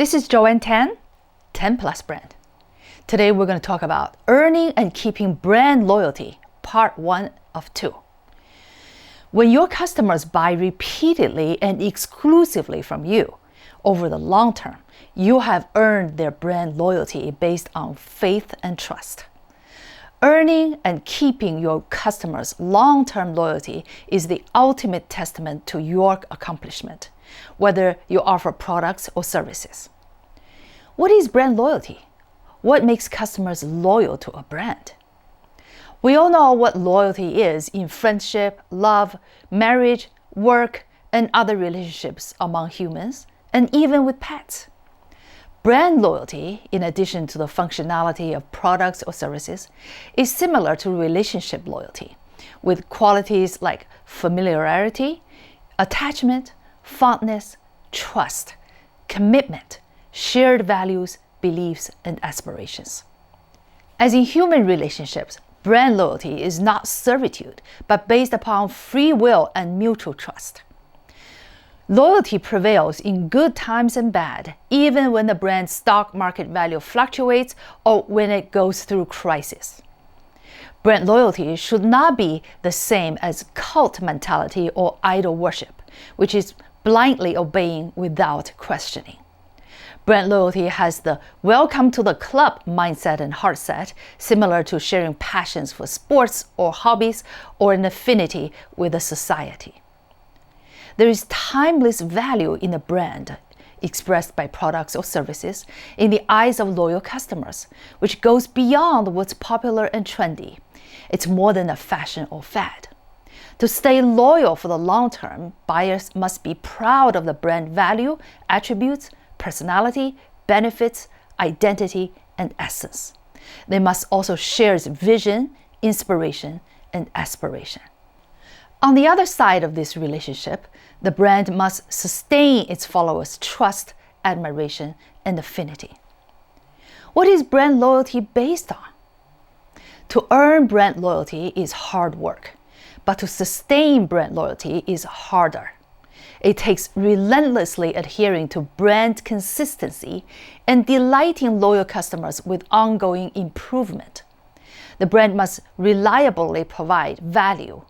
This is Joanne Tan, 10 Plus Brand. Today we're going to talk about earning and keeping brand loyalty, part 1 of 2. When your customers buy repeatedly and exclusively from you over the long term, you have earned their brand loyalty based on faith and trust. Earning and keeping your customers' long-term loyalty is the ultimate testament to your accomplishment, whether you offer products or services. What is brand loyalty? What makes customers loyal to a brand? We all know what loyalty is in friendship, love, marriage, work, and other relationships among humans, and even with pets. Brand loyalty, in addition to the functionality of products or services, is similar to relationship loyalty, with qualities like familiarity, attachment, fondness, trust, commitment, shared values, beliefs, and aspirations. As in human relationships, brand loyalty is not servitude, but based upon free will and mutual trust. Loyalty prevails in good times and bad, even when the brand's stock market value fluctuates or when it goes through crisis. Brand loyalty should not be the same as cult mentality or idol worship, which is blindly obeying without questioning. Brand loyalty has the welcome to the club mindset and heart set, similar to sharing passions for sports or hobbies or an affinity with a society. There is timeless value in a brand expressed by products or services in the eyes of loyal customers, which goes beyond what's popular and trendy. It's more than a fashion or fad. To stay loyal for the long term, buyers must be proud of the brand value, attributes, personality, benefits, identity, and essence. They must also share its vision, inspiration, and aspiration. On the other side of this relationship, the brand must sustain its followers' trust, admiration, and affinity. What is brand loyalty based on? To earn brand loyalty is hard work, but to sustain brand loyalty is harder. It takes relentlessly adhering to brand consistency and delighting loyal customers with ongoing improvement. The brand must reliably provide value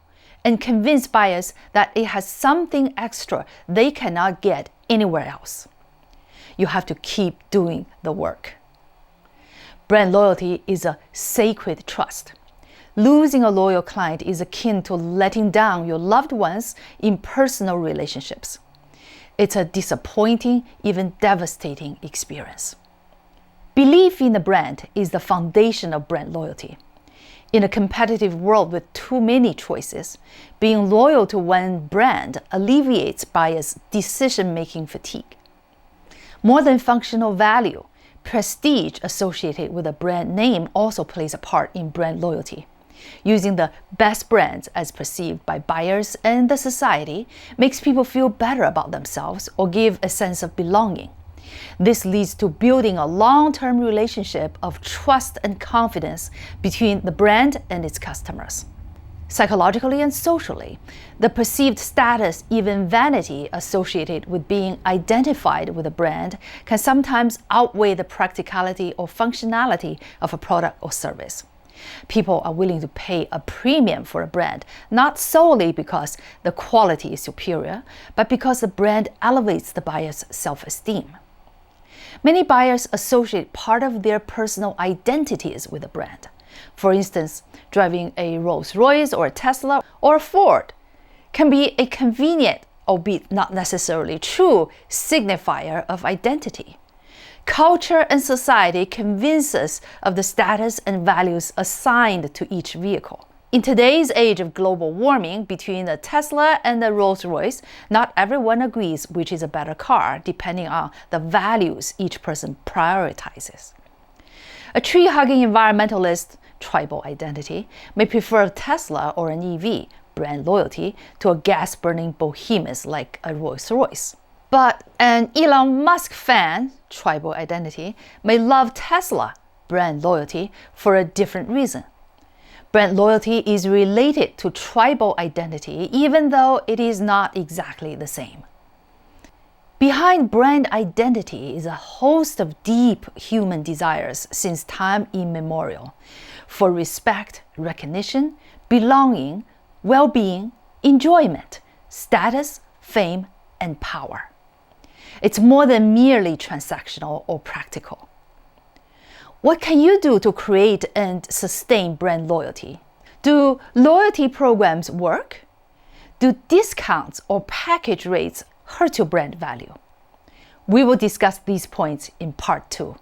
and convince buyers that it has something extra they cannot get anywhere else. You have to keep doing the work. Brand loyalty is a sacred trust. Losing a loyal client is akin to letting down your loved ones in personal relationships. It's a disappointing, even devastating experience. Belief in the brand is the foundation of brand loyalty. In a competitive world with too many choices, being loyal to one brand alleviates buyers' decision-making fatigue. More than functional value, prestige associated with a brand name also plays a part in brand loyalty. Using the best brands as perceived by buyers and the society makes people feel better about themselves or give a sense of belonging. This leads to building a long-term relationship of trust and confidence between the brand and its customers. Psychologically and socially, the perceived status, even vanity, associated with being identified with a brand can sometimes outweigh the practicality or functionality of a product or service. People are willing to pay a premium for a brand, not solely because the quality is superior, but because the brand elevates the buyer's self-esteem. Many buyers associate part of their personal identities with a brand. For instance, driving a Rolls-Royce or a Tesla or a Ford can be a convenient, albeit not necessarily true, signifier of identity. Culture and society convince us of the status and values assigned to each vehicle. In today's age of global warming, between a Tesla and a Rolls-Royce, not everyone agrees which is a better car, depending on the values each person prioritizes. A tree-hugging environmentalist, tribal identity, may prefer a Tesla or an EV, brand loyalty, to a gas-burning behemoth like a Rolls-Royce. But an Elon Musk fan, tribal identity, may love Tesla, brand loyalty, for a different reason. Brand loyalty is related to tribal identity, even though it is not exactly the same. Behind brand identity is a host of deep human desires since time immemorial for respect, recognition, belonging, well-being, enjoyment, status, fame, and power. It's more than merely transactional or practical. What can you do to create and sustain brand loyalty? Do loyalty programs work? Do discounts or package rates hurt your brand value? We will discuss these points in part 2.